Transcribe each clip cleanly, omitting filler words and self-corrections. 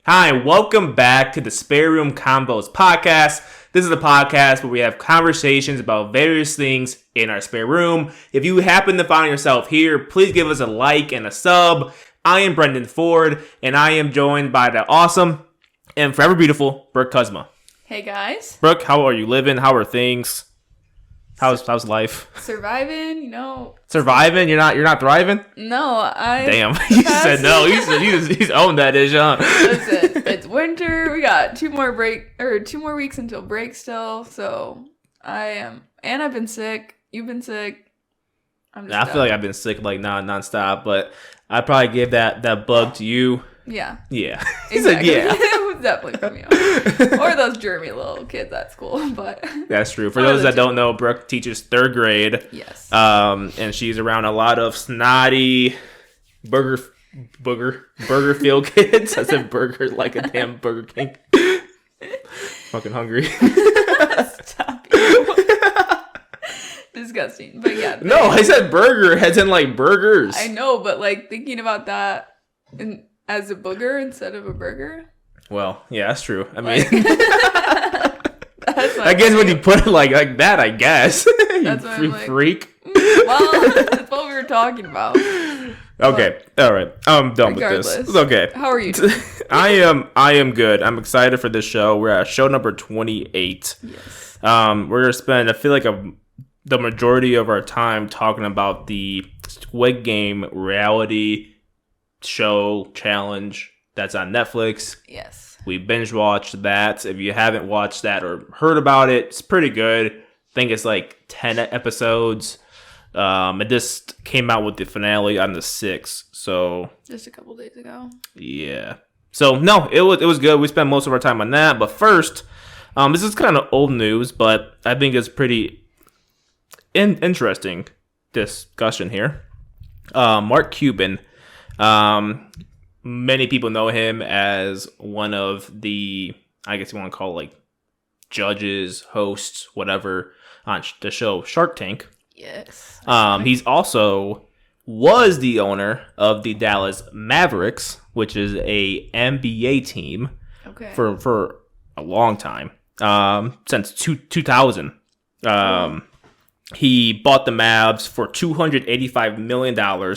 Hi, welcome back to the Spare Room Convos Podcast. This is a podcast where we have conversations about various things in our spare room. If you happen to find yourself here, please give us a like and a sub. I am Brendan Ford, and I am joined by the awesome and forever beautiful Brooke Kuzma. Hey guys. Brooke, how are you living? How are things? How's life? Surviving, Surviving? You're not thriving? No, Damn, he said no. He's owned that ish, huh? Listen, it's winter. We got 2 more weeks until break still. So and I've been sick. You've been sick. I feel like I've been sick nonstop, but I probably gave that bug to you. Yeah. Yeah. He said yeah. It was definitely from you. Or those germy little kids at school, but that's true. For those that don't know, Brooke teaches 3rd grade. Yes. And she's around a lot of snotty burger field kids. I said burger like a damn Burger King. Fucking hungry. Stop you. Disgusting. But yeah. No, I said burger as in like burgers. I know, but like thinking about that as a booger instead of a burger. Well, yeah, that's true. I mean, I guess when you put it like that, I guess. That's what I'm like, freak. Well, that's what we were talking about. Okay, all right. I'm done with this. It's okay. How are you doing? I am good. I'm excited for this show. We're at show number 28. Yes. We're gonna spend, I feel like, the majority of our time talking about the Squid Game reality show challenge that's on Netflix. Yes. We binge watched that. If you haven't watched that or heard about it, it's pretty good. I think it's like 10 episodes. It just came out with the finale on the 6th. So just a couple days ago. Yeah. So no, it was good. We spent most of our time on that. But first, this is kind of old news, but I think it's pretty interesting discussion here. Mark Cuban. Many people know him as one of the, I guess you want to call it like judges, hosts, whatever, on the show Shark Tank. Yes. He's also was the owner of the Dallas Mavericks, which is a NBA team. Okay. For a long time. Since 2000. He bought the Mavs for $285 million.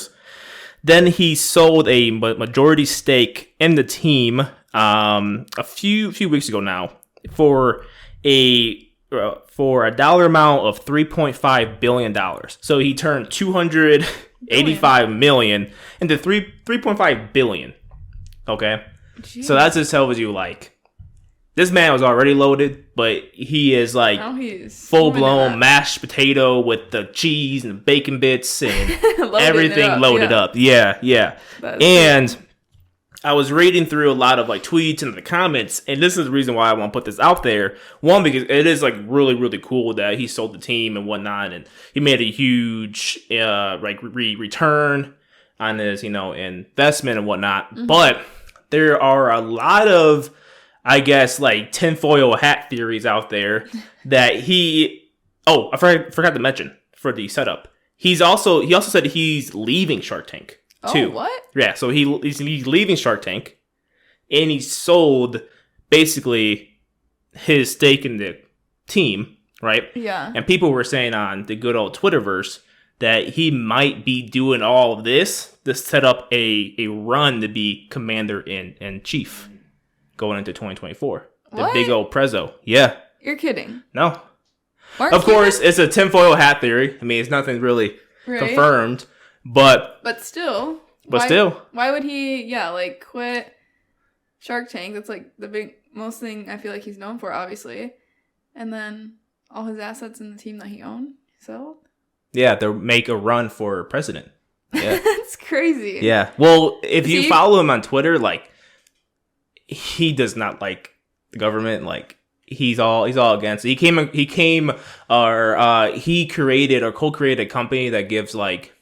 Then he sold a majority stake in the team a few weeks ago now for a dollar amount of $3.5 billion. So he turned $285 million into $3.5 billion. Okay? Jeez. So that's as hell as you like. This man was already loaded, but he is like full-blown mashed potato with the cheese and the bacon bits and everything loaded up. Yeah. And cool. I was reading through a lot of like tweets and the comments, and this is the reason why I want to put this out there. One, because it is like really, really cool that he sold the team and whatnot, and he made a huge return on his, investment and whatnot. Mm-hmm. But there are a lot of, I guess, like tinfoil hat theories out there that I forgot to mention for the setup. He also said he's leaving Shark Tank too. Oh, what? Yeah, so he's leaving Shark Tank, and he sold basically his stake in the team, right? Yeah. And people were saying on the good old Twitterverse that he might be doing all of this to set up a run to be commander in chief. Going into 2024. What? The big old prezzo. Yeah. You're kidding. No. Of course, it's a tinfoil hat theory. I mean, it's nothing really confirmed. But still. Why would he, quit Shark Tank? That's like the most thing I feel like he's known for, obviously. And then all his assets in the team that he owned, sold? Yeah, they'll make a run for president. Yeah. That's crazy. Yeah. Well, if you follow him on Twitter, like, he does not like the government. Like he's all against it. He created or co-created a company that gives like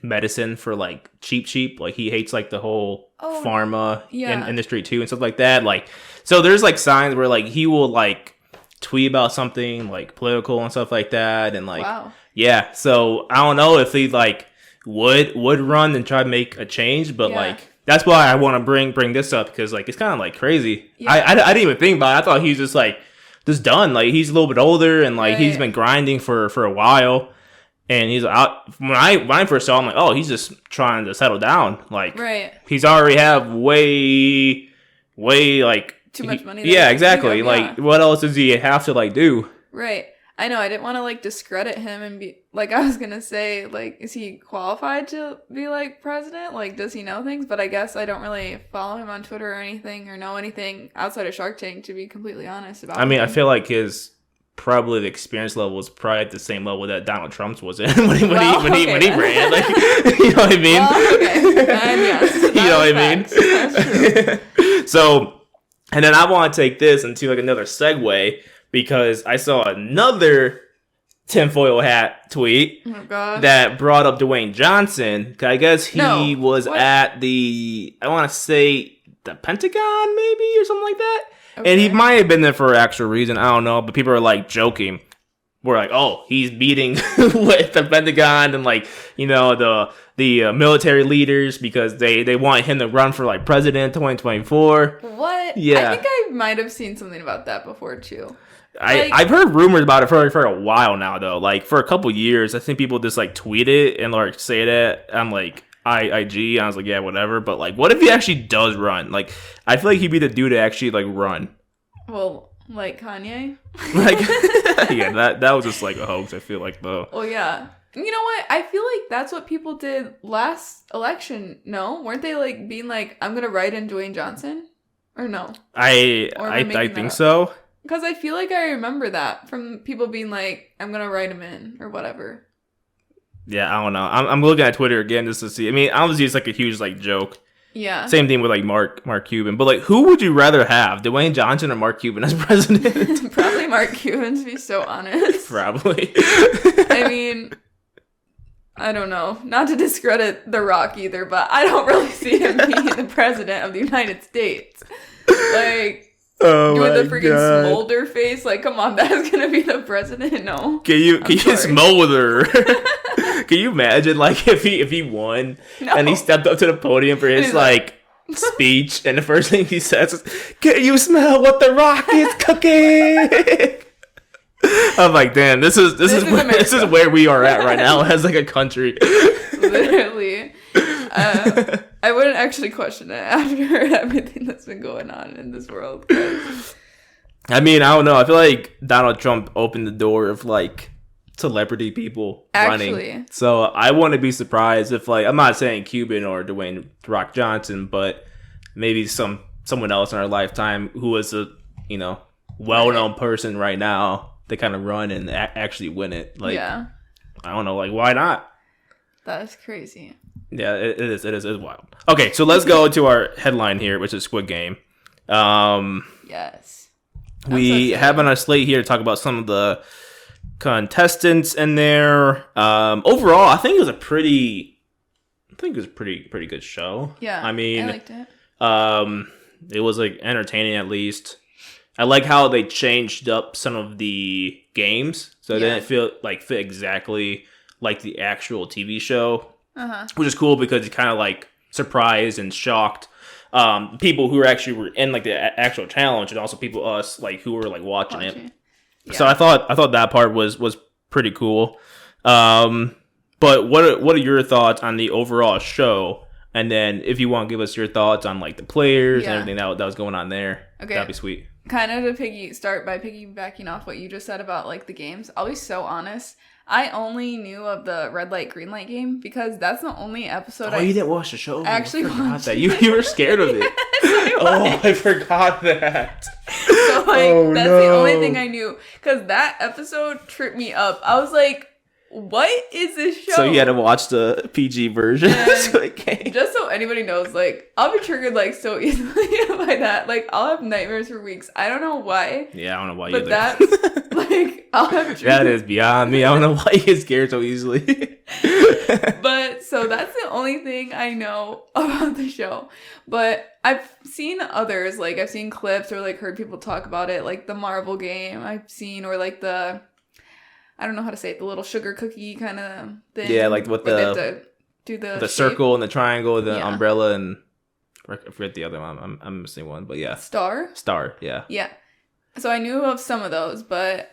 medicine for like cheap. Like he hates like the whole pharma industry too and stuff like that. Like so there's like signs where like he will like tweet about something like political and stuff like that, and like so I don't know if he like would run and try to make a change, but like that's why I want to bring this up, because like it's kind of like crazy. Yeah. I didn't even think about it. I thought he was just like just done. Like he's a little bit older and like he's been grinding for a while. And he's out. When I first saw him, like, oh, he's just trying to settle down. Like, he's already have way like too much money. Yeah, exactly. Like, what else does he have to like do? Right. I know. I didn't want to like discredit him and be like, I was gonna say like, is he qualified to be like president? Like, does he know things? But I guess I don't really follow him on Twitter or anything or know anything outside of Shark Tank, to be completely honest about. I mean, I feel like probably the experience level was probably at the same level that Donald Trump's was in when he ran. Like, you know what I mean? Well, okay. Yes, you know what I mean? That's true. So, and then I want to take this into like another segue, because I saw another tinfoil hat tweet that brought up Dwayne Johnson. I guess he was at I want to say the Pentagon maybe or something like that. Okay. And he might have been there for an actual reason. I don't know. But people are like joking. We're like, oh, he's meeting with the Pentagon and like, you know, the military leaders because they want him to run for like president 2024. What? Yeah. I think I might have seen something about that before too. I've heard rumors about it for a while now though. Like for a couple years, I think people just like tweet it and like say that. I'm like, IG. I was like, yeah, whatever. But like, what if he actually does run? Like, I feel like he'd be the dude to actually like run. Well, like Kanye. Like, yeah, that was just like a hoax. I feel like though. Well, yeah. You know what? I feel like that's what people did last election. No, weren't they like being like, I'm gonna write in Dwayne Johnson, or no? I think so. Because I feel like I remember that from people being like, I'm gonna write him in or whatever. Yeah, I don't know. I'm looking at Twitter again just to see. I mean, obviously it's like a huge like joke. Yeah. Same thing with like Mark Cuban. But like, who would you rather have, Dwayne Johnson or Mark Cuban as president? Probably Mark Cuban, to be so honest. Probably. I mean, I don't know. Not to discredit The Rock either, but I don't really see him being the president of the United States. Like, doing the freaking smolder face, like, come on, that's gonna be the president? No. Can you smolder? Can you imagine, like, if he won and he stepped up to the podium for his like speech, and the first thing he says is, "Can you smell what the Rock is cooking?" I'm like, damn, this is where we are at right now as like a country. Literally. I wouldn't actually question it after everything that's been going on in this world. I mean, I don't know. I feel like Donald Trump opened the door of like celebrity people running. So I wouldn't be surprised if like, I'm not saying Cuban or Dwayne "The Rock" Johnson, but maybe someone else in our lifetime who is a, you know, well-known person right now, they kind of run and actually win it. Like, yeah. I don't know, like, why not? That is crazy. Yeah, it is wild. Okay, so let's go to our headline here, which is Squid Game. Yes. We have on our slate here to talk about some of the contestants in there. Overall, I think it was a pretty good show. Yeah, I mean, I liked it. It was like entertaining at least. I like how they changed up some of the games, so it didn't fit exactly like the actual TV show. Which is cool because it kind of like surprised and shocked people who were in like the actual challenge, and also us like who were like watching it. Yeah. So I thought that part was pretty cool. But what are your thoughts on the overall show? And then if you want to give us your thoughts on like the players and everything that was going on there, that'd be sweet. Kind of to start by piggybacking off what you just said about like the games. I'll be so honest. I only knew of the red light, green light game because that's the only episode you didn't watch the show? Actually watched that. You were scared of it. Yes, I forgot that. So like that's the only thing I knew because that episode tripped me up. I was like, what is this show? So you had to watch the PG version. Just so anybody knows, like, I'll be triggered, like, so easily by that. Like, I'll have nightmares for weeks. I don't know why. Yeah, I don't know why either. But that's, like, I'll have triggers. That is beyond me. I don't know why you get scared so easily. But, so that's the only thing I know about the show. But I've seen others, like, I've seen clips or, like, heard people talk about it, like, the Marvel game I've seen, or, like, the... I don't know how to say it, the little sugar cookie kind of thing. Yeah, like with the do the circle and the triangle, the umbrella, and I forget the other one. I'm missing one, but yeah. Star, yeah. Yeah. So I knew of some of those, but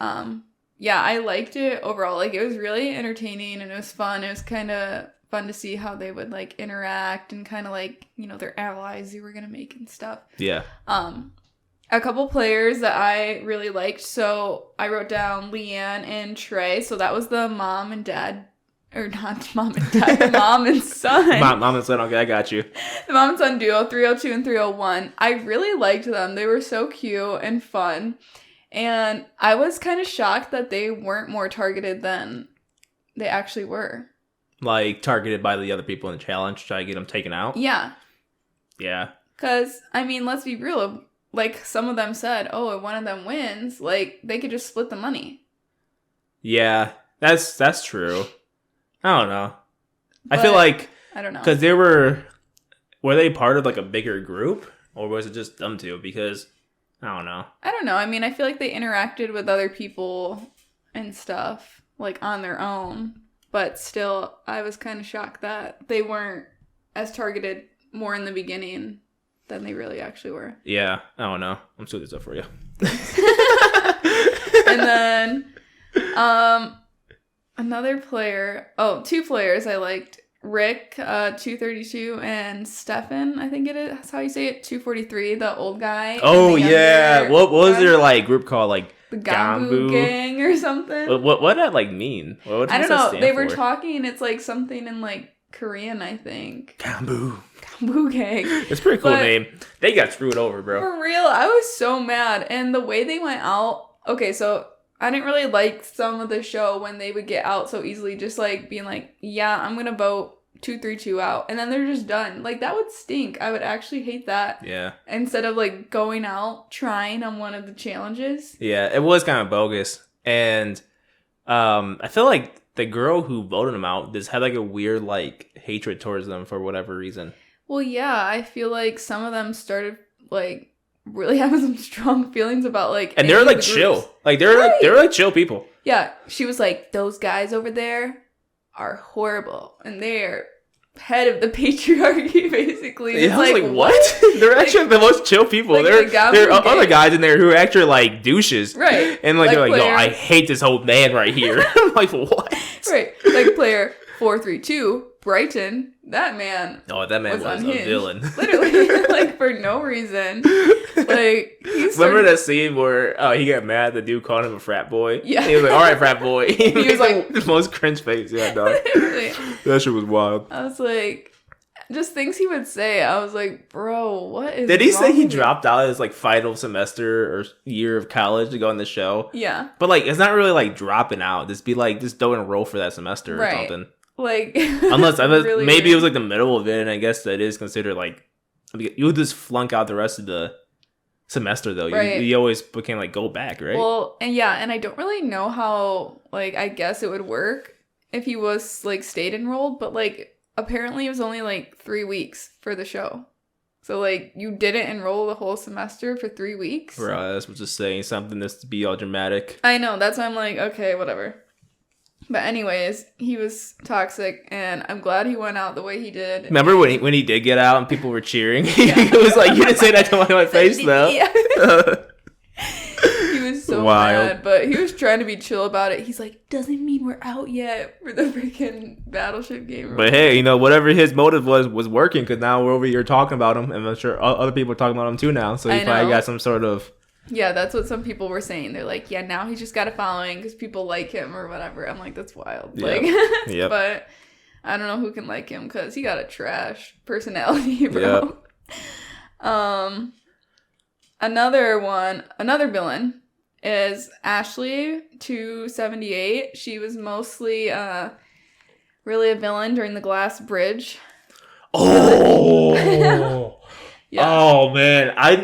yeah, I liked it overall. Like, it was really entertaining and it was fun. It was kind of fun to see how they would like interact and kind of like, you know, their allies they were gonna make and stuff. Yeah. A couple players that I really liked. So I wrote down Leanne and Trey. So that was the mom and dad, or not mom and dad, the mom and son. Mom and son. Okay, I got you. The mom and son duo, 302 and 301. I really liked them. They were so cute and fun. And I was kind of shocked that they weren't more targeted than they actually were. Like, targeted by the other people in the challenge, try to get them taken out? Yeah. Yeah. Because, I mean, let's be real. Like, some of them said, oh, if one of them wins, like, they could just split the money. Yeah, that's true. I don't know. But, I feel like... I don't know. Because they were they part of, like, a bigger group? Or was it just them two? Because, I don't know. I don't know. I mean, I feel like they interacted with other people and stuff, like, on their own. But still, I was kind of shocked that they weren't as targeted more in the beginning than they really actually were. Yeah, I don't know. I'm still this up for you. And then another player, two players I liked. Rick, 232, and Stefan, I think it is. That's how you say it. 243, the old guy. Oh, yeah. What was their, like, group called? Like, the Gambu Gang or something? What did that, like, mean? I don't know. They were talking, it's, like, something in, like, Korean, I think. Gambu Gang. It's a pretty cool name. They got screwed over, bro. For real, I was so mad. And the way they went out... Okay, so I didn't really like some of the show when they would get out so easily. Just, like, being like, yeah, I'm gonna vote 232 out. And then they're just done. Like, that would stink. I would actually hate that. Yeah. Instead of, like, going out, trying on one of the challenges. Yeah, it was kind of bogus. And I feel like the girl who voted them out just had, like, a weird, like, hatred towards them for whatever reason. Well, yeah, I feel like some of them started, like, really having some strong feelings about, like... And they're, like, chill. Like, they're like, chill people. Yeah, she was like, those guys over there are horrible. And they're head of the patriarchy, basically. Yeah, I was like, what? They're actually the most chill people. Like, there are other guys in there who are actually, like, douches. Right. And, like they're like, yo, I hate this whole man right here. I'm like, what? Right. Like, player 432... Brighton, that man. Oh, that man was a villain. Literally, like, for no reason. Like, remember that scene where he got mad? The dude called him a frat boy. Yeah, he was like, "All right, frat boy." He was like the most cringe face. Yeah, dog. That shit was wild. I was like, just things he would say. I was like, bro, what is? Did he say he dropped out his like final semester or year of college to go on the show? Yeah, but like, it's not really like dropping out. Just be like, just don't enroll for that semester or something. Like, unless really maybe it was like the middle of it, and I guess that is considered like you would just flunk out the rest of the semester though. Right. You always can like go back, right? Well, and yeah, and I don't really know how like I guess it would work if he was like stayed enrolled, but like apparently it was only like 3 weeks for the show. So like you didn't enroll the whole semester for 3 weeks. Bro, that's just saying something that's to be all dramatic. I know, that's why I'm like, okay, whatever. But anyways, he was toxic, and I'm glad he went out the way he did. Remember when he did get out and people were cheering? Yeah. He was like, you didn't say that to my face, though. Yeah. He was so mad, but he was trying to be chill about it. He's like, doesn't mean we're out yet for the freaking Battleship game. But hey, whatever his motive was working, because now we're over here talking about him, and I'm sure other people are talking about him too now, so he probably got some sort of... Yeah, that's what some people were saying. They're like, yeah, now he's just got a following because people like him or whatever. I'm like, that's wild. Yep. Like, yep. But I don't know who can like him because he got a trash personality, bro. Yep. Another villain is Ashley 278. She was mostly really a villain during the glass bridge. Oh, yeah. Oh man, I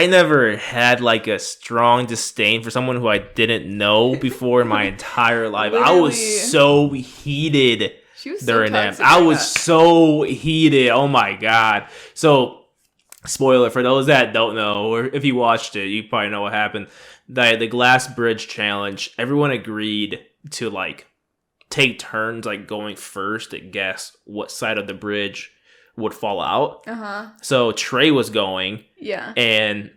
never had like a strong disdain for someone who I didn't know before in my entire life. Literally. I was so heated during that. I was so heated. Oh my god. So, spoiler for those that don't know, or if you watched it, you probably know what happened. The glass bridge challenge, everyone agreed to like take turns like going first to guess what side of the bridge would fall out. Uh-huh. So Trey was going. Yeah. And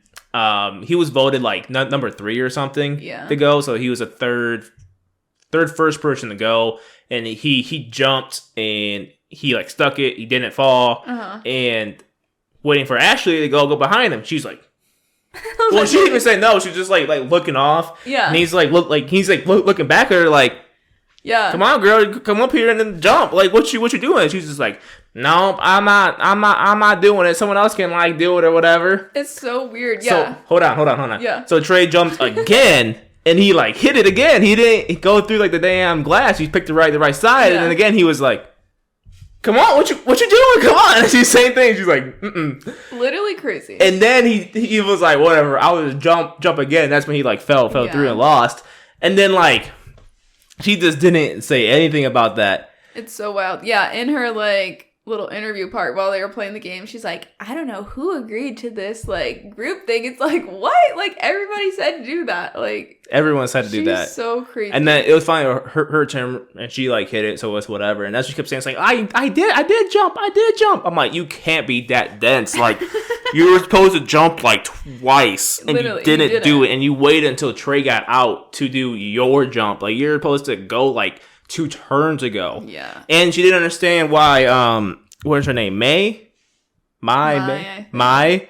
he was voted like number 3 or something to go. So he was a third first person to go. And he jumped and he like stuck it. He didn't fall. Uh-huh. And waiting for Ashley to go behind him. She's like, well, she didn't even say no. She's just like looking off. Yeah. And he's looking back at her like, yeah, come on, girl, come up here and then jump. Like, what you doing? She's just like, no, I'm not doing it. Someone else can like do it or whatever. It's so weird. Yeah. So hold on. Yeah. So Trey jumped again and he like hit it again. He didn't go through like the damn glass. He picked the right side, and then again he was like, come on, what you doing? Come on. And she's same thing. She's like, literally crazy. And then he was like, whatever, I'll just jump again. That's when he like fell through and lost. And then like she just didn't say anything about that. It's so wild. Yeah, in her like little interview part while they were playing the game, she's like, I don't know who agreed to this like group thing. It's like, what? Like everybody said to do that. Like everyone said to do that. So crazy. And then it was finally her turn, and she like hit it, so it was whatever. And that's what she kept saying. It's like, I did jump. I'm like, you can't be that dense. Like you were supposed to jump like twice, and literally, you didn't do it, and you waited until Trey got out to do your jump. Like you're supposed to go like 2 turns ago. Yeah. And she didn't understand why what is her name? May. They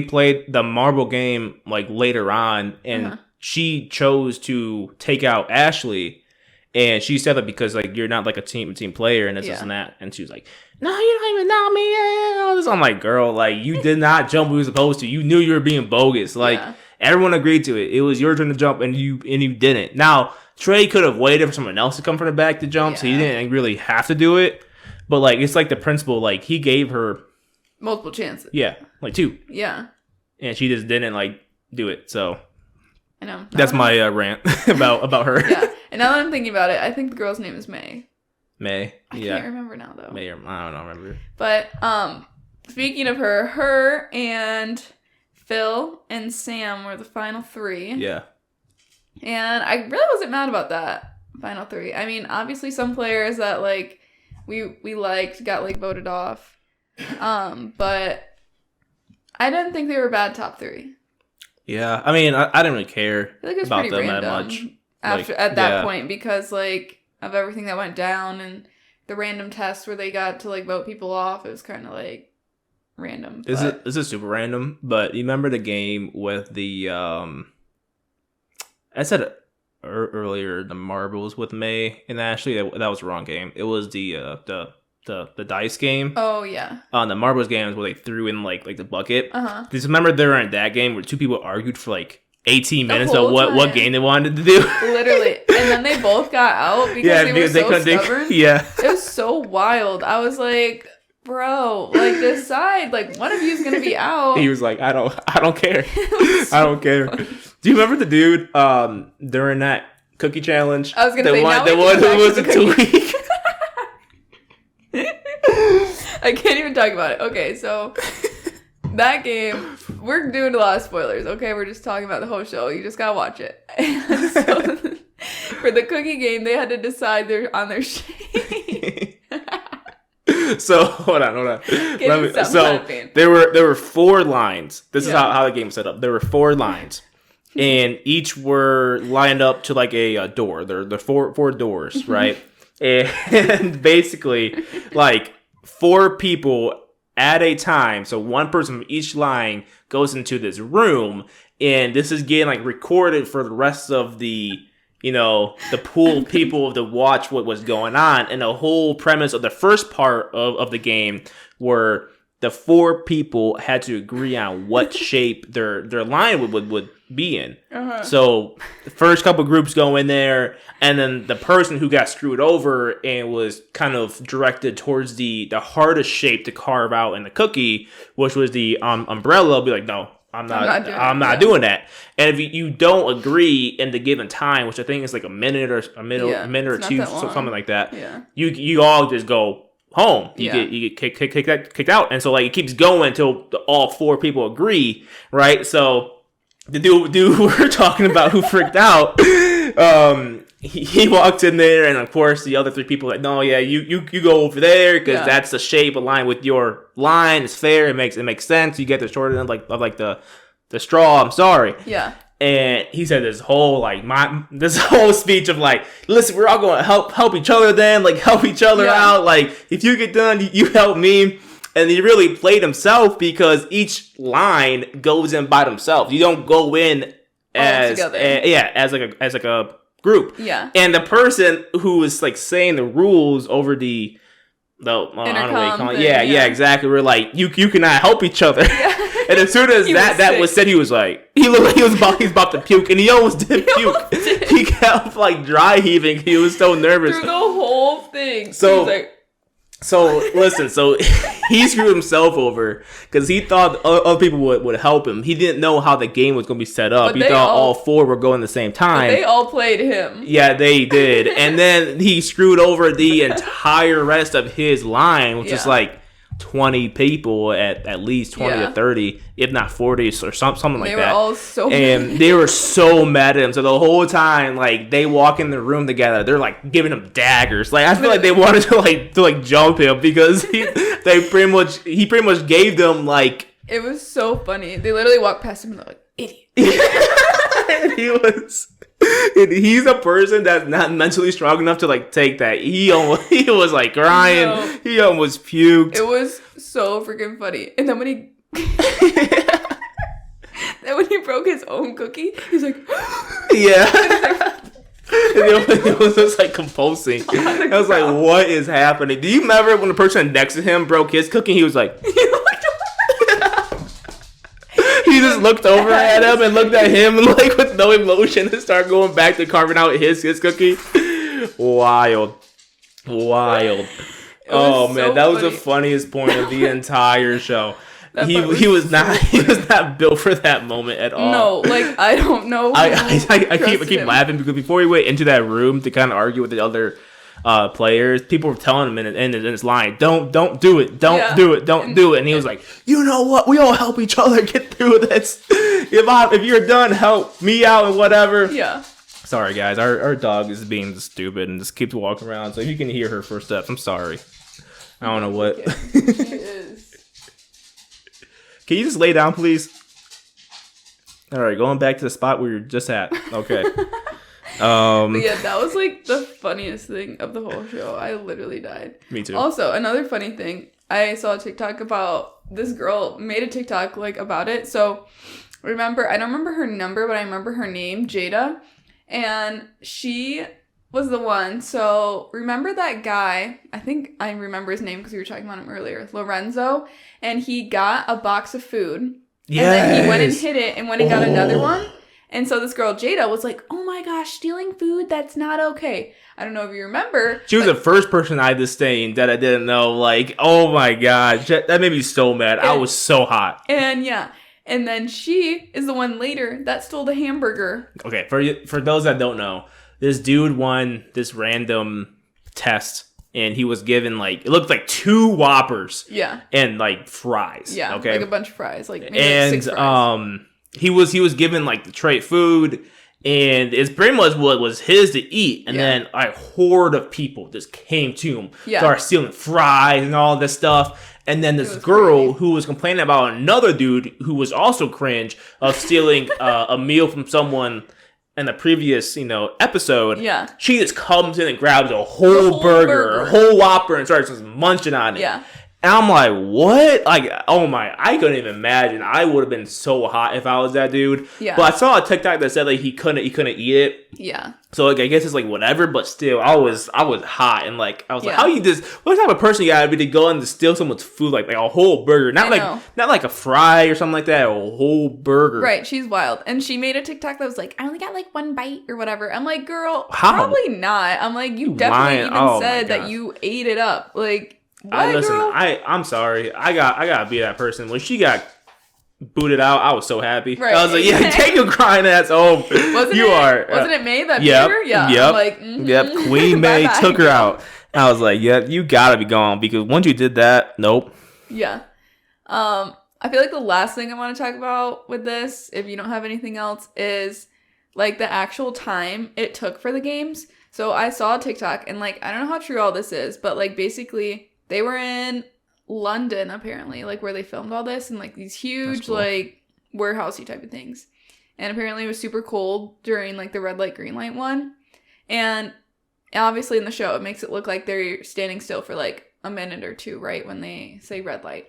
played the marble game like later on, and she chose to take out Ashley, and she said that because like you're not like a team player and this and that, and she was like, no, you don't even know me. I'm like, girl, like you did not jump when you were supposed to. You knew you were being bogus. Like everyone agreed to it. It was your turn to jump, and you didn't. Now Trey could have waited for someone else to come from the back to jump, so he didn't really have to do it. But like it's like the principal, like he gave her multiple chances. Yeah, like 2. Yeah, and she just didn't like do it. So I know that's my rant about her. Yeah, and now that I'm thinking about it, I think the girl's name is May. May. I can't remember now though. May or I don't remember. But speaking of her and Phil and Sam were the final 3. Yeah. And I really wasn't mad about that final 3. I mean, obviously some players that like we liked got like voted off. But I didn't think they were bad top 3. Yeah. I mean, I didn't really care I feel like it was about pretty them random that much. At that point, because like of everything that went down and the random tests where they got to like vote people off, it was kind of like random. This is super random, but you remember the game with the I said it earlier, the marbles with May and Ashley. That was the wrong game. It was the dice game. Oh yeah. The marbles game is where they threw in like the bucket. Just remember they were in that game where 2 people argued for like 18 minutes of what game they wanted to do. Literally. And then they both got out because they were so stubborn. It was so wild. I was like, bro, like decide. Like one of you is gonna be out. He was like, I don't care. I don't care. Do you remember the dude during that cookie challenge? I was gonna say the one who was a tweak. I can't even talk about it. Okay, so that game, we're doing a lot of spoilers, okay? We're just talking about the whole show. You just gotta watch it. And so, for the cookie game, they had to decide on their shape. So, hold on. There were 4 lines. This is how the game was set up. There were 4 lines. And each were lined up to like a door. They're 4 doors, right? And basically, like 4 people at a time. So one person from each line goes into this room, and this is getting like recorded for the rest of the pool of people to watch what was going on. And the whole premise of the first part of the game were the 4 people had to agree on what shape their line would be in. So the first couple groups go in there, and then the person who got screwed over and was kind of directed towards the hardest shape to carve out in the cookie, which was the umbrella, will be like, no, I'm not doing that. And if you don't agree in the given time, which I think is like a minute or 2, something like that, you all just go home. You get kicked out, and so like it keeps going until all 4 people agree, right? So the dude we're talking about who freaked out, he walks in there, and of course the other 3 people are like, no, yeah, you go over there because that's the shape aligned with your line. It's fair. It makes sense. You get the short end of the straw. I'm sorry. Yeah. And he said this whole speech of like, listen, we're all going to help each other then, like help each other out. Like if you get done, you help me. And he really played himself because each line goes in by themselves. You don't go in as a group. Yeah. And the person who was like saying the rules over the intercom thing, yeah, exactly. We're like, you cannot help each other. Yeah. And as soon as that was said, he was like, he looked like he was about to puke, and he almost did puke. He kept like dry heaving. He was so nervous through the whole thing. So listen, he screwed himself over because he thought other people would help him. He didn't know how the game was going to be set up. He thought all 4 were going at the same time. They all played him. Yeah, they did. And then he screwed over the entire rest of his line, which is like 20 people at least 20 to 30, if not 40 or something like that. They were all so and mad. They were so mad at him. So the whole time, like they walk in the room together, they're like giving him daggers. Like I feel like they wanted to jump him because he pretty much gave them like. It was so funny. They literally walked past him and they're like, idiot. And he's a person that's not mentally strong enough to like take that. He was like crying. No. He almost puked. It was so freaking funny. And then when he broke his own cookie, he's like, yeah. It was just like compulsing. I was like, what is happening? Do you remember when the person next to him broke his cookie? He was like. He just looked over at him and looked at him like with no emotion and started going back to carving out his cookie. Wild. Oh man, that was the funniest point of the entire show. He was not built for that moment at all. No, like I don't know. I keep laughing because before he went into that room to kind of argue with the other players, people were telling him in his line, don't do it, don't do it, and he was like, you know what, we all help each other get through this. If you're done, help me out and whatever. Yeah. Sorry guys, our dog is being stupid and just keeps walking around, so if you can hear her footsteps, I'm sorry. I don't know what. She is. Can you just lay down, please? All right, going back to the spot where you're just at. Okay. But yeah, that was like the funniest thing of the whole show. I literally died. Me too. Also, another funny thing, I saw a TikTok about this girl made a TikTok like about it. So I don't remember her number, but I remember her name, Jada, and she was the one. So remember that guy? I think I remember his name because we were talking about him earlier, Lorenzo, and he got a box of food. Yes. And then he went and hid it and went and got another one. And so this girl, Jada, was like, oh my gosh, stealing food, that's not okay. I don't know if you remember. She was the first person I disdained that I didn't know. Like, oh my gosh, that made me so mad. I was so hot. And yeah. And then she is the one later that stole the hamburger. Okay, for those that don't know, this dude won this random test. And he was given, like, it looked like 2 Whoppers. Yeah. And, like, fries. Yeah, okay? like a bunch of fries. Like, maybe 6 fries. He was given like the tray food, and it's pretty much what was his to eat. And then a horde of people just came to him, started stealing fries and all this stuff. And then this girl who was complaining about another dude who was also cringe of stealing a meal from someone in the previous episode. Yeah, she just comes in and grabs a whole burger, a whole Whopper, and starts just munching on it. Yeah. And I'm like, what? Like, oh my, I couldn't even imagine. I would have been so hot if I was that dude. Yeah. But I saw a TikTok that said like he couldn't eat it. Yeah. So like I guess it's like whatever, but still I was hot and like I was like, how you just what type of person you gotta be to go and to steal someone's food like a whole burger. Not like a fry or something like that, a whole burger. Right, she's wild. And she made a TikTok that was like, I only got like 1 bite or whatever. I'm like, girl, probably not. I'm like, you definitely even said that you ate it up. Like I'm sorry. I gotta be that person. When she got booted out, I was so happy. Right. I was like, yeah, take your crying ass home. Wasn't it May that beat her? Yeah. Yep. I'm like, yep. Queen May took her out. I was like, yeah, you gotta be gone because once you did that, nope. Yeah. I feel like the last thing I want to talk about with this, if you don't have anything else, is like the actual time it took for the games. So I saw a TikTok, and like I don't know how true all this is, but like basically they were in London apparently, like where they filmed all this, and like these huge like warehousey type of things. And apparently it was super cold during like the red light, green light one. And obviously in the show it makes it look like they're standing still for like a minute or two, right, when they say red light.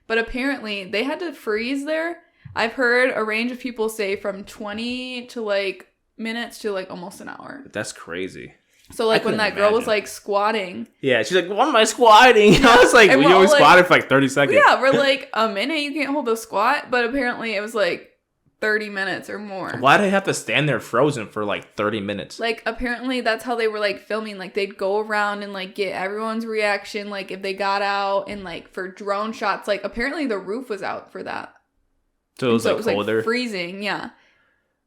But apparently they had to freeze there. I've heard a range of people say from 20 to like minutes to like almost an hour. That's crazy. So like when that girl was like squatting. Yeah, she's like, "What am I squatting?" Yeah. I was like, "We only squatted for like 30 seconds." Yeah, we're like, a minute you can't hold a squat, but apparently it was like 30 minutes or more. Why do they have to stand there frozen for like 30 minutes? Like apparently that's how they were like filming. Like they'd go around and like get everyone's reaction, like if they got out, and like for drone shots. Like apparently the roof was out for that. So it was colder. Like freezing, yeah.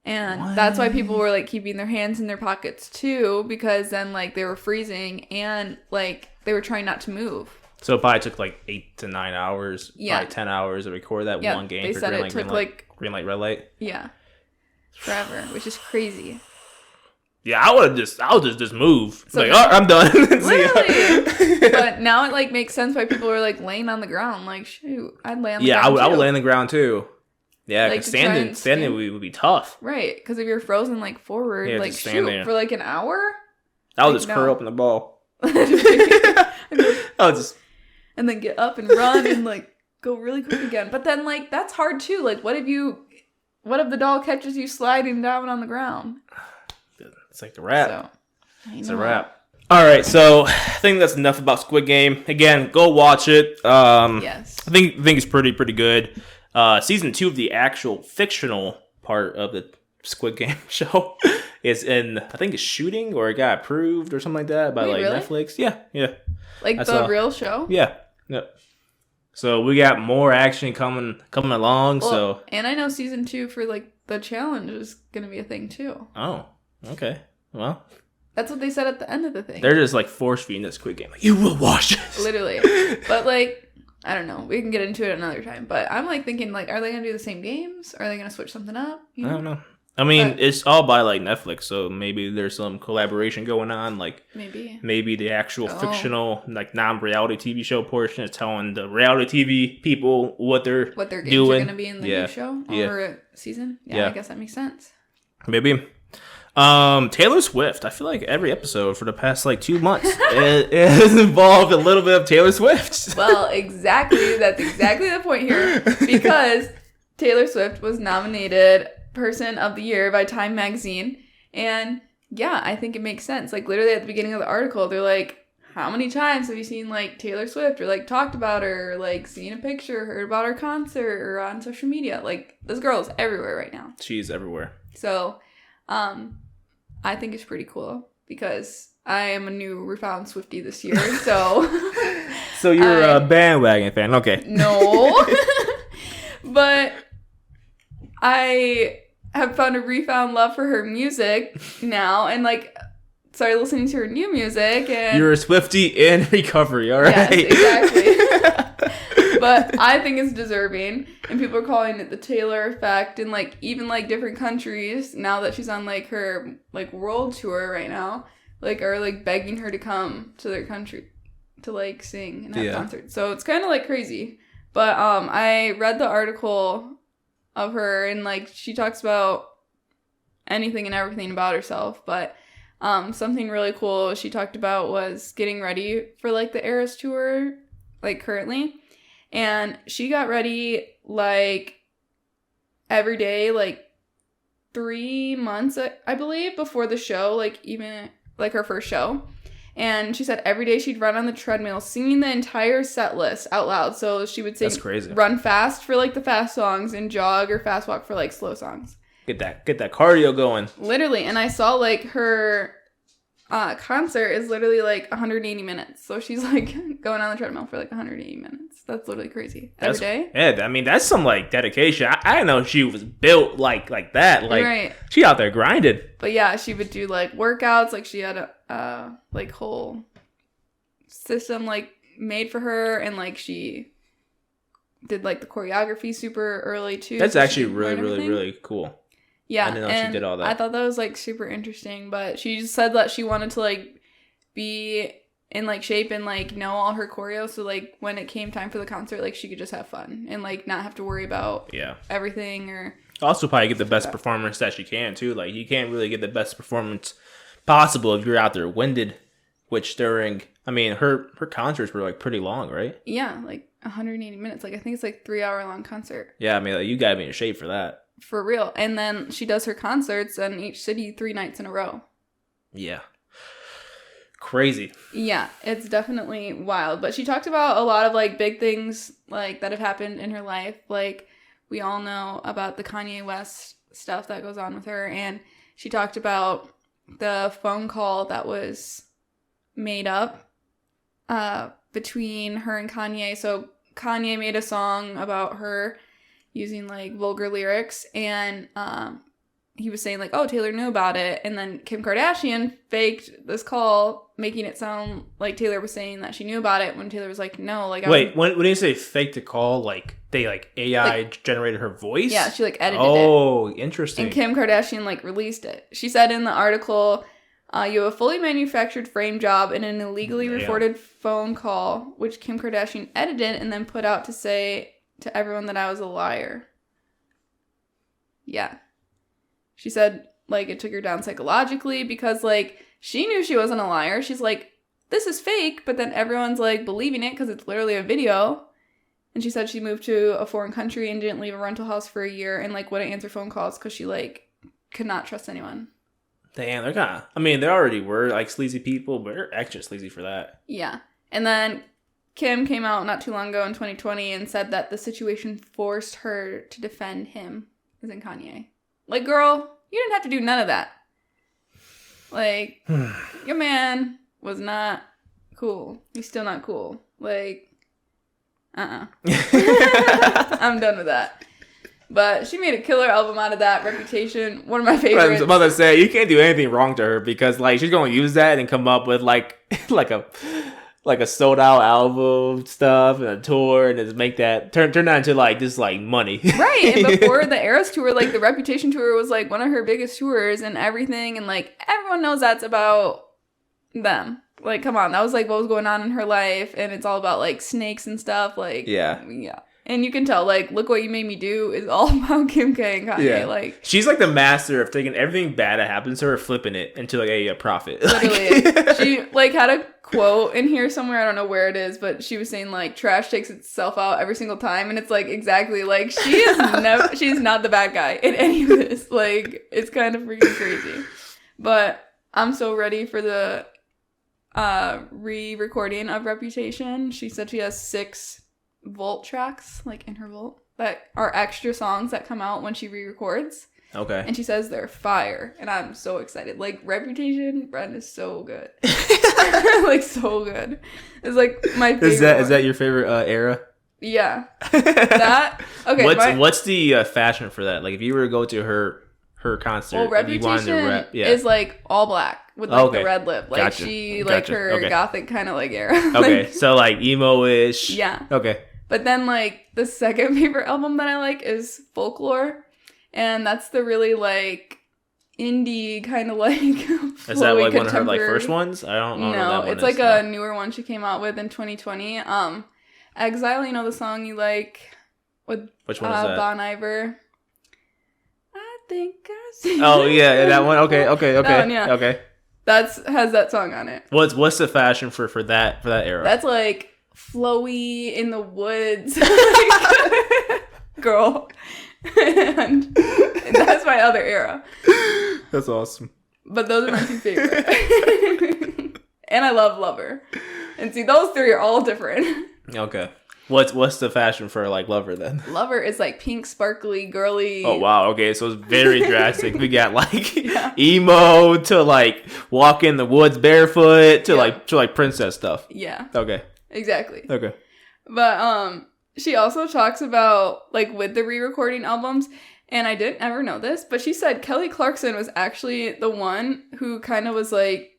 And that's why people were like keeping their hands in their pockets too, because then like they were freezing and like they were trying not to move. So it probably took like 8 to 9 hours, probably 10 hours to record that one game. They said it took green light, red light. Yeah, forever, which is crazy. Yeah, I'll just move. So like, I'm done. Literally. But now it like makes sense why people are like laying on the ground. Like, shoot, I'd lay on the ground. Yeah, I would lay on the ground too. Yeah, like, because standing would be tough. Right, because if you're frozen like forward, like shoot, there for like an hour. I'll just curl up in the ball. I'll just. And then get up and run and like go really quick again. But then like that's hard too. Like what if the doll catches you sliding down on the ground? It's like the wrap. It's a wrap. All right, so I think that's enough about Squid Game. Again, go watch it. Yes. I think it's pretty good. Season 2 of the actual fictional part of the Squid Game show is in, I think it's shooting, or it got approved or something like that by really? Netflix. Yeah. Like the real show? Yeah. So we got more action coming along. So and I know season 2 for like the challenge is gonna be a thing too. Oh, okay. Well, that's what they said at the end of the thing. They're just like force feeding this Squid Game. Like, you will watch this. Literally. But like, I don't know. We can get into it another time. But I'm like thinking, like, are they gonna do the same games? Are they gonna switch something up? I don't know. I mean, it's all by like Netflix, so maybe there's some collaboration going on. Like maybe the actual fictional, like non-reality TV show portion is telling the reality TV people what their games are going to be in the new show or season. Yeah, I guess that makes sense. Maybe. Taylor Swift. I feel like every episode for the past like 2 months it has involved a little bit of Taylor Swift. Well, exactly. That's exactly the point here, because Taylor Swift was nominated Person of the Year by Time Magazine, and yeah, I think it makes sense. Like literally at the beginning of the article, they're like, how many times have you seen like Taylor Swift, or like talked about her, or like seen a picture, heard about her concert, or on social media? Like this girl is everywhere right now. She's everywhere. So I think it's pretty cool, because I am a new refound Swiftie this year. So you're a bandwagon fan. Okay. No. But I have found a refound love for her music now, and like started listening to her new music. And you're a Swiftie in recovery, all right? Yes, exactly. But I think it's deserving, and people are calling it the Taylor effect, and like even like different countries now that she's on like her like world tour right now, like are like begging her to come to their country to like sing and have concerts. So it's kind of like crazy. But I read the article of her, and like she talks about anything and everything about herself, but something really cool she talked about was getting ready for like the Eras tour, like currently, and she got ready like every day, like 3 months I believe before the show, like even like her first show. And she said every day she'd run on the treadmill singing the entire set list out loud. So she would sing, that's crazy. Run fast for like the fast songs, and jog or fast walk for like slow songs. Get that cardio going. Literally. And I saw like her concert is literally like 180 minutes. So she's like going on the treadmill for like 180 minutes. That's literally crazy. Every day. Yeah, I mean, that's some like dedication. I didn't know she was built like that. Like right. She out there grinding. But yeah, she would do like workouts. Like she had a like whole system like made for her, and like she did like the choreography super early too. That's actually really cool. Yeah, I didn't know she did all that. I thought that was, like, super interesting, but she just said that she wanted to, like, be in, like, shape and, like, know all her choreo, so, like, when it came time for the concert, like, she could just have fun and, like, not have to worry about everything or... Also probably get the best performance that she can, too. Like, you can't really get the best performance possible if you're out there winded, which during... I mean, her concerts were, like, pretty long, right? Yeah, like, 180 minutes. Like, I think it's, like, 3-hour-long concert. Yeah, I mean, like, you gotta be in shape for that. For real. And then she does her concerts in each city 3 nights in a row. Yeah. Crazy. Yeah, it's definitely wild. But she talked about a lot of, like, big things, like, that have happened in her life. Like, we all know about the Kanye West stuff that goes on with her. And she talked about the phone call that was made up between her and Kanye. So Kanye made a song about her using, like, vulgar lyrics, and he was saying, like, oh, Taylor knew about it, and then Kim Kardashian faked this call, making it sound like Taylor was saying that she knew about it, when Taylor was like, no, like, when you say faked the call, like, they, like, AI generated her voice? Yeah, she, like, edited it. Oh, interesting. And Kim Kardashian, like, released it. She said in the article, you have a fully manufactured frame job in an illegally recorded phone call, which Kim Kardashian edited and then put out to say to everyone that I was a liar. Yeah. She said, like, it took her down psychologically because, like, she knew she wasn't a liar. She's like, this is fake, but then everyone's, like, believing it because it's literally a video. And she said she moved to a foreign country and didn't leave a rental house for a year and, like, wouldn't answer phone calls because she, like, could not trust anyone. Damn, they're kind of... I mean, they already were, like, sleazy people, but they're extra sleazy for that. Yeah. And then Kim came out not too long ago in 2020 and said that the situation forced her to defend him, as in Kanye. Like, girl, you didn't have to do none of that. Like, your man was not cool. He's still not cool. Like, I'm done with that. But she made a killer album out of that. Reputation, one of my favorites. I was about to say, you can't do anything wrong to her because, like, she's going to use that and come up with, like a sold out album stuff and a tour and just make that turn that into, like, just, like, money. Right. And before the Eras tour, like, the Reputation tour was, like, one of her biggest tours and everything. And, like, everyone knows that's about them. Like, come on. That was, like, what was going on in her life. And it's all about, like, snakes and stuff. Like, yeah. And you can tell, like, Look What You Made Me Do is all about Kim K and Kanye. Yeah. Like, she's, like, the master of taking everything bad that happens to her, flipping it into, like, a profit. Literally. She, like, had a quote in here somewhere. I don't know where it is, but she was saying, like, trash takes itself out every single time. And it's, like, exactly, like, she's not the bad guy in any of this. Like, it's kind of freaking crazy. But I'm so ready for the re-recording of Reputation. She said she has 6 vault tracks, like, in her vault that are extra songs that come out when she re-records. Okay. And she says they're fire, and I'm so excited. Like, Reputation, Brent, is so good. Like, so good. It's, like, my favorite Is that your favorite era? Yeah. That, okay. What's the fashion for that? Like, if you were to go to her concert, well, Reputation is, like, all black with, like, the red lip. Like, she, like, her gothic kind of, like, era. Okay, like, so, like, emo-ish. Yeah. Okay. But then, like, the second favorite album that I like is Folklore. And that's the really, like, indie kind of, like, is that, like, one of her, like, first ones? I don't know. No, it's, like, a newer one she came out with in 2020. Exile, you know the song you like with which one is that? Bon Iver. I think I see. Oh, yeah, that one. Okay. That one, yeah. Okay. Has that song on it. What's the fashion for that era? That's, like, flowy in the woods. Girl. And that's my other era. That's awesome. But those are my 2 favorite. And I love Lover. And see, those 3 are all different. Okay. What's the fashion for, like, Lover then? Lover is, like, pink, sparkly, girly. Oh, wow. Okay, so it's very drastic. We got, like, emo to, like, walk in the woods barefoot to like princess stuff. Yeah. Okay. Exactly. Okay. But she also talks about, like, with the re-recording albums, and I didn't ever know this, but she said Kelly Clarkson was actually the one who kind of was, like,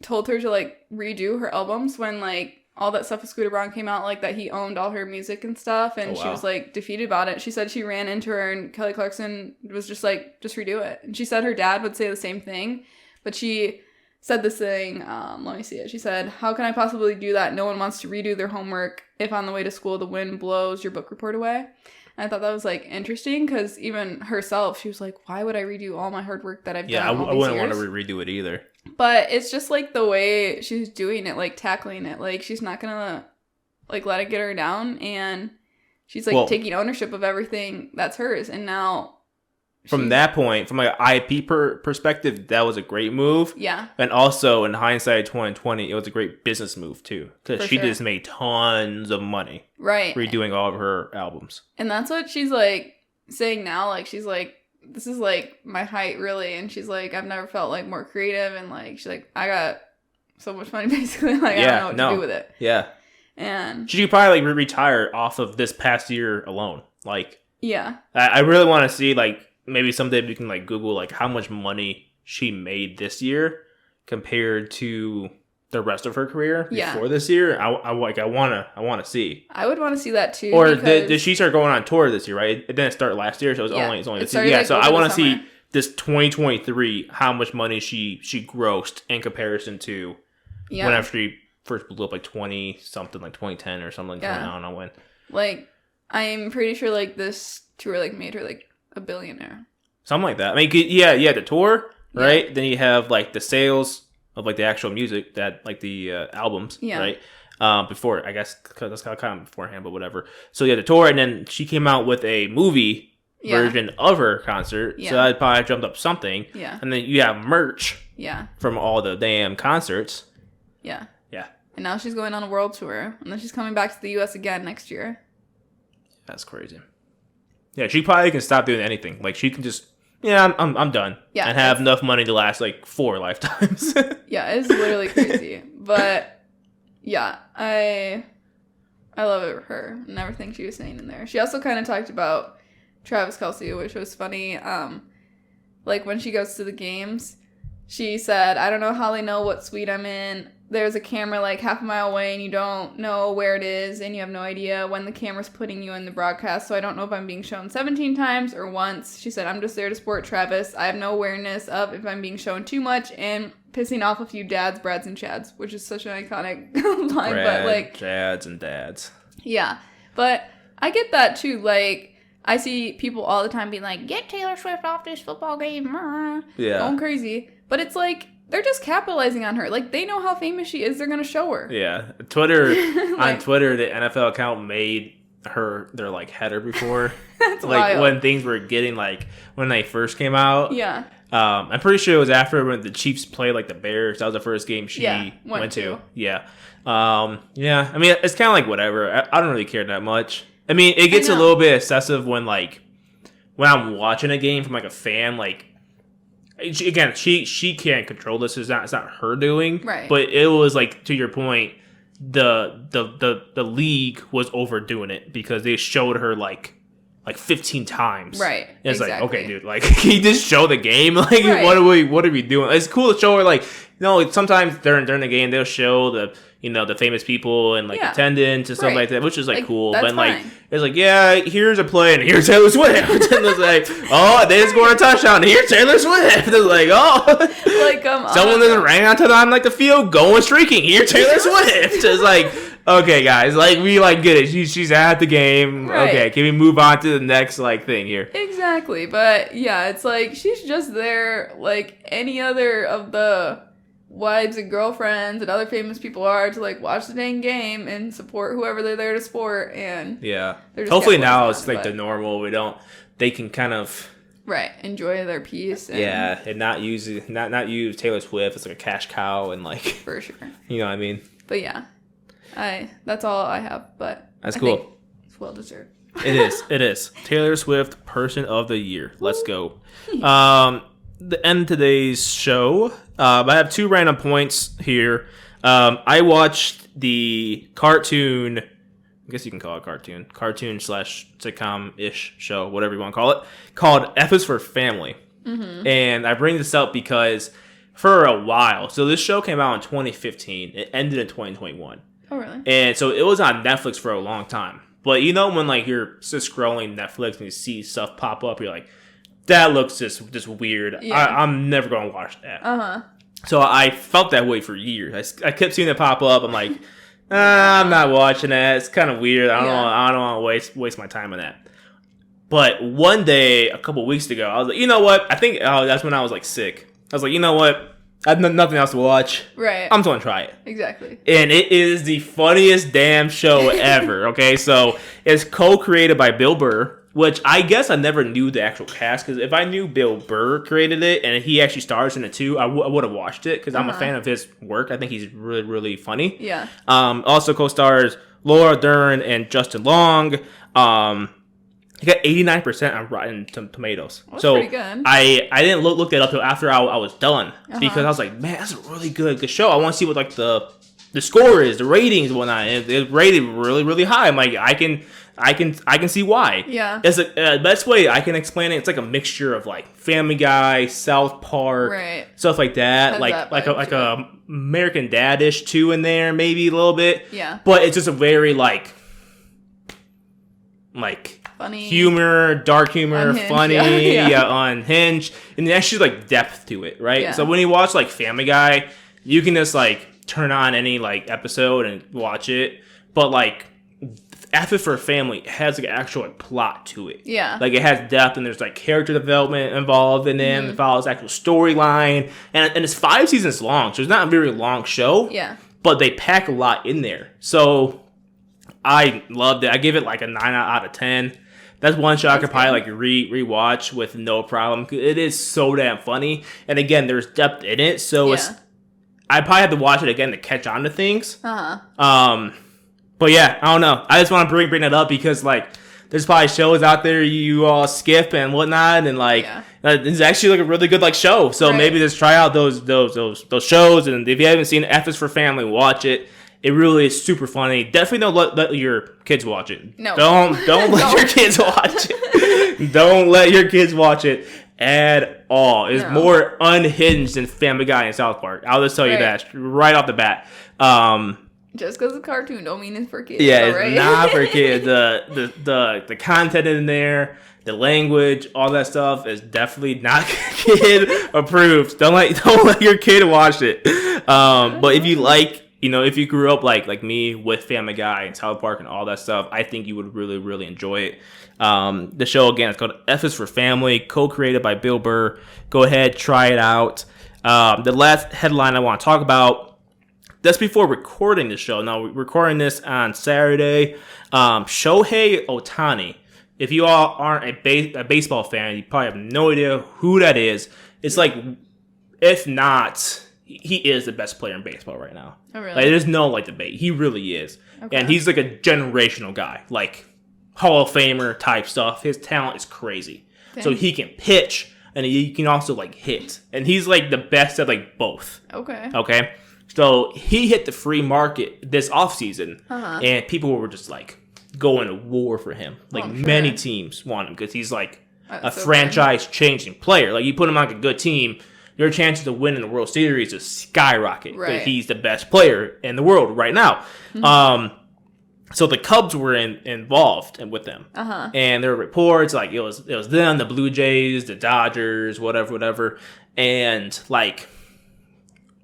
told her to, like, redo her albums when, like, all that stuff with Scooter Braun came out, like that he owned all her music and stuff, and she was like defeated about it. She said she ran into her, and Kelly Clarkson was just like, just redo it. And she said her dad would say the same thing, but she said this thing, let me see it. She said, "How can I possibly do that? No one wants to redo their homework if on the way to school the wind blows your book report away." And I thought that was like interesting, because even herself, she was like, "Why would I redo all my hard work that I've done all these years?" I wouldn't want to redo it either. But it's just like the way she's doing it, like tackling it. Like she's not gonna like let it get her down, and she's like taking ownership of everything that's hers. And now from that point, from like an IP perspective, that was a great move. Yeah. And also in hindsight 2020, it was a great business move too, because she just made tons of money. Right. Redoing all of her albums. And that's what she's like saying now. Like she's like, this is like my height really, and she's like, I've never felt like more creative, and like she's like, I got so much money basically, like I don't know what to do with it. Yeah. And she could probably like retire off of this past year alone. Like, yeah. I really want to see, like, maybe someday we can like Google like how much money she made this year compared to the rest of her career before this year. I want to see. I would want to see that too. Or did she start going on tour this year? Right, it didn't start last year, so it's only this year. Yeah, like, so I want to see this 2023 how much money she grossed in comparison to whenever she first blew up, like 20 something, like 2010 or something. I don't know when. Like, I'm pretty sure like this tour like made her like a billionaire, something like that. I mean, yeah, the tour, right? Then you have like the sales of like the actual music, that like the albums, right? Before, I guess, cause that's kind of beforehand, but whatever. So yeah, the tour, and then she came out with a movie version of her concert. So that probably jumped up something. Yeah. And then you have merch. Yeah. From all the damn concerts. Yeah. Yeah. And now she's going on a world tour, and then she's coming back to the U.S. again next year. That's crazy. Yeah, she probably can stop doing anything. Like she can just. Yeah, I'm done. Yeah, and have enough money to last like 4 lifetimes. Yeah, it's literally crazy. But yeah, I love her and everything she was saying in there. She also kind of talked about Travis Kelce, which was funny. Like when she goes to the games, she said, "I don't know how they know what suite I'm in. There's a camera like half a mile away and you don't know where it is, and you have no idea when the camera's putting you in the broadcast, so I don't know if I'm being shown 17 times or once." She said, "I'm just there to support Travis. I have no awareness of if I'm being shown too much and pissing off a few dads, Brads, and Chads," which is such an iconic line. But like Chads and dads. Yeah, but I get that too. Like I see people all the time being like, "Get Taylor Swift off this football game," going crazy. But it's like, they're just capitalizing on her. Like, they know how famous she is. They're going to show her. Yeah. Twitter, on Twitter, the NFL account made her their, like, header before. That's like, wild. When things were getting, like, when they first came out. Yeah. I'm pretty sure it was after when the Chiefs played, like, the Bears. That was the first game she went to. Yeah. Yeah. I mean, it's kind of like whatever. I don't really care that much. I mean, it gets a little bit excessive when, like, when I'm watching a game from, like, a fan, like, again, she can't control this. It's not her doing. Right. But it was like, to your point, the league was overdoing it because they showed her like 15 times. Right. And it's like, okay, dude, like, can you just show the game? Like, what are we doing? It's cool to show her, like, sometimes during the game they'll show the famous people and like attendance and stuff like that, which is like cool. But like, it's like, yeah, here's a play and here's Taylor Swift. And it's like, oh, they just scored a touchdown and here's Taylor Swift. It's like, oh, like, come on. Someone just ran onto the field going streaking. Here's Taylor Swift. It's like, okay, guys, like, we like get it. She's at the game. Right. Okay, can we move on to the next like thing here? Exactly. But yeah, it's like she's just there like any other of the wives and girlfriends and other famous people are, to like watch the dang game and support whoever they're there to support. And yeah, hopefully now it's like the normal. They can kind of enjoy their peace. And, and not use Taylor Swift as like a cash cow and like, for sure. You know what I mean? But yeah, that's all I have. But that's cool. It's well deserved. It is. Taylor Swift Person of the Year. Let's go. The end of today's show. I have 2 random points here. I watched the cartoon, I guess you can call it cartoon / sitcom-ish show, whatever you want to call it, called F is for Family. Mm-hmm. And I bring this up because for a while, so this show came out in 2015. It ended in 2021. Oh, really? And so it was on Netflix for a long time. But you know when like you're just scrolling Netflix and you see stuff pop up, you're like, that looks just weird. Yeah. I'm never going to watch that. Uh-huh. So I felt that way for years. I kept seeing it pop up. I'm like, I'm not watching that. It's kind of weird. I don't want to waste my time on that. But one day, a couple weeks ago, I was like, you know what? I think that's when I was like sick. I was like, you know what? I have nothing else to watch. Right. I'm just going to try it. Exactly. And it is the funniest damn show ever. Okay, so it's co-created by Bill Burr, which I guess I never knew the actual cast, because if I knew Bill Burr created it and he actually stars in it too, I would have watched it, because I'm a fan of his work. I think he's really, really funny. Yeah. Also co-stars Laura Dern and Justin Long. He got 89% on Rotten Tomatoes. That's pretty good. I didn't look that up until after I was done, because I was like, man, that's a really good show. I want to see what like the score is, the ratings and whatnot. And it's rated really, really high. I'm like, I can see why. Yeah. It's the best way I can explain it. It's like a mixture of like Family Guy, South Park, right, stuff like that. Like a American Dad-ish too in there, maybe a little bit. Yeah. But it's just a very like funny humor, dark humor, unhinged, funny, unhinged, and there's actually like depth to it, right? Yeah. So when you watch like Family Guy, you can just like turn on any like episode and watch it, but like F Is for Family has like actual like plot to it. Yeah, like it has depth, and there's like character development involved in it. It follows actual storyline, and it's 5 seasons long, so it's not a very long show. Yeah, but they pack a lot in there, so I loved it. I give it like a 9 out of 10. That's one show I could probably like rewatch with no problem. It is so damn funny, and again, there's depth in it. So I probably have to watch it again to catch on to things. But yeah, I don't know. I just want to bring that up because like there's probably shows out there you all skip and whatnot, and like it's actually like a really good like show. So maybe just try out those shows, and if you haven't seen F Is for Family, watch it. It really is super funny. Definitely don't let your kids watch it. No. Don't let your kids watch it. Don't let your kids watch it at all. It's more unhinged than Family Guy and South Park. I'll just tell you that right off the bat. Just because it's a cartoon don't mean it's for kids. Yeah, it's not for kids. The content in there, the language, all that stuff is definitely not kid approved. Don't let your kid watch it. But if you like, if you grew up like me with Family Guy and South Park and all that stuff, I think you would really, really enjoy it. The show, again, it's called F Is for Family, co-created by Bill Burr. Go ahead, try it out. The last headline I want to talk about, that's before recording the show. Now, we're recording this on Saturday. Shohei Ohtani. If you all aren't a baseball fan, you probably have no idea who that is. It's like, if not, he is the best player in baseball right now. Oh, really? Like, there's no like debate. He really is. Okay. And he's like a generational guy, like Hall of Famer type stuff. His talent is crazy. Dang. So he can pitch and he can also like hit. And he's like the best at like both. Okay. So he hit the free market this offseason, and people were just like going to war for him. Like many teams want him because he's like a franchise-changing player. Like you put him on a good team, your chances of winning the World Series just skyrocket. Right. He's the best player in the world right now. So the Cubs were involved with them, and there were reports like it was them, the Blue Jays, the Dodgers, whatever, and like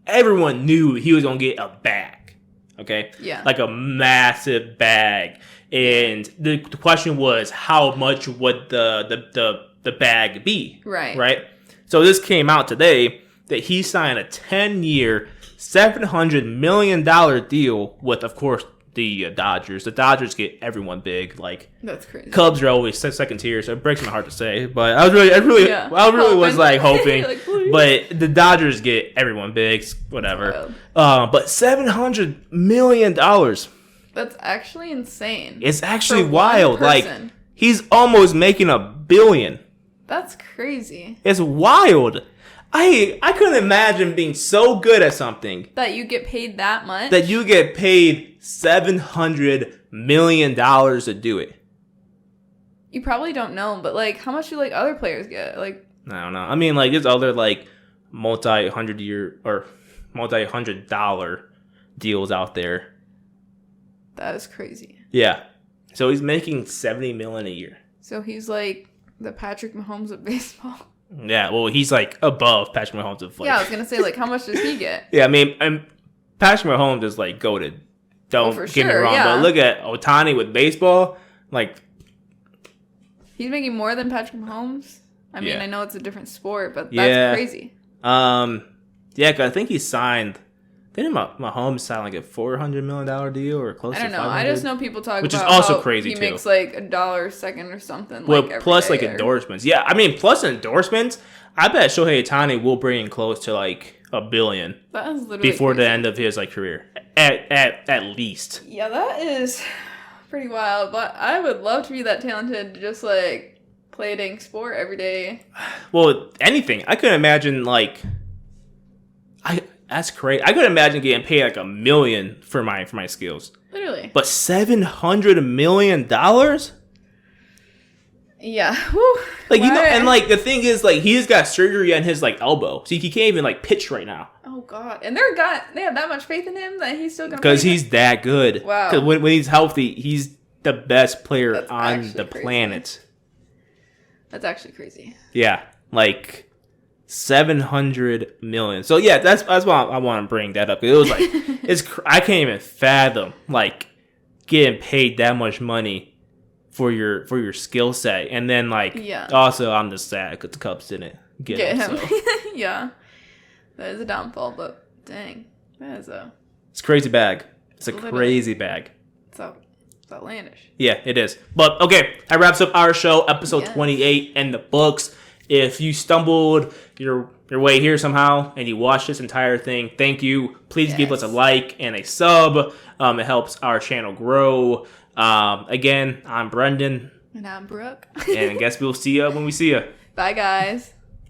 everyone knew he was gonna get a bag, like a massive bag, and the question was how much would the bag be, right? So this came out today that he signed a 10-year, $700 million deal with, of course, the Dodgers. The Dodgers get everyone big. Like, that's crazy. Cubs are always second tier, so it breaks my heart to say. But I really was like hoping. Like, but the Dodgers get everyone big, whatever. But $700 million. That's actually insane. It's actually wild. Like, he's almost making $1 billion. That's crazy. It's wild. I couldn't imagine being so good at something that you get paid that much. That you get paid $700 million to do it. You probably don't know, but like, how much do like other players get? Like, I don't know. I mean, like there's other like multi-hundred dollar deals out there. That is crazy. Yeah. So he's making $70 million a year. So he's like the Patrick Mahomes of baseball. Yeah, well, he's like above Patrick Mahomes of like. Yeah, I was gonna say like, how much does he get? Yeah, I mean, Patrick Mahomes is like goated. Don't get me wrong, but look at Ohtani with baseball. Like, he's making more than Patrick Mahomes. I mean, I know it's a different sport, but that's crazy. Yeah, because I think he signed. Didn't Mahomes sign like a $400 million deal or close to $500? I don't know. I just know people talk which about is also how crazy he too. makes like $1 a second or something. Well, like plus like endorsements. Yeah, I mean, plus endorsements. I bet Shohei Ohtani will bring in close to like $1 billion. That is literally before crazy. The end of his like career, at least. Yeah, that is pretty wild. But I would love to be that talented to just like play a dang sport every day. Well, anything. I couldn't imagine like. That's crazy. I could imagine getting paid like $1 million for my skills. Literally. But $700 million? Yeah. Whew. Like, you know, and like the thing is, like, he just got surgery on his like elbow, so he can't even like pitch right now. Oh God! And they have that much faith in him that he's still gonna. Because he's that good. Wow. Because when he's healthy, he's the best player on the planet. That's actually crazy. Yeah, like. 700 million. So yeah, that's why I want to bring that up. It was like I can't even fathom like getting paid that much money for your skill set, and then like also I'm just sad because the Cubs didn't get him. So. Yeah, that is a downfall, but dang, it's crazy bag. It's a crazy bag. It's outlandish. Yeah, it is. But okay, that wraps up our show, episode 28 in the books. If you stumbled your way here somehow and you watched this entire thing, thank you. Please give us a like and a sub. It helps our channel grow. Again, I'm Brendyn. And I'm Brooke. And I guess we'll see you when we see you. Bye, guys.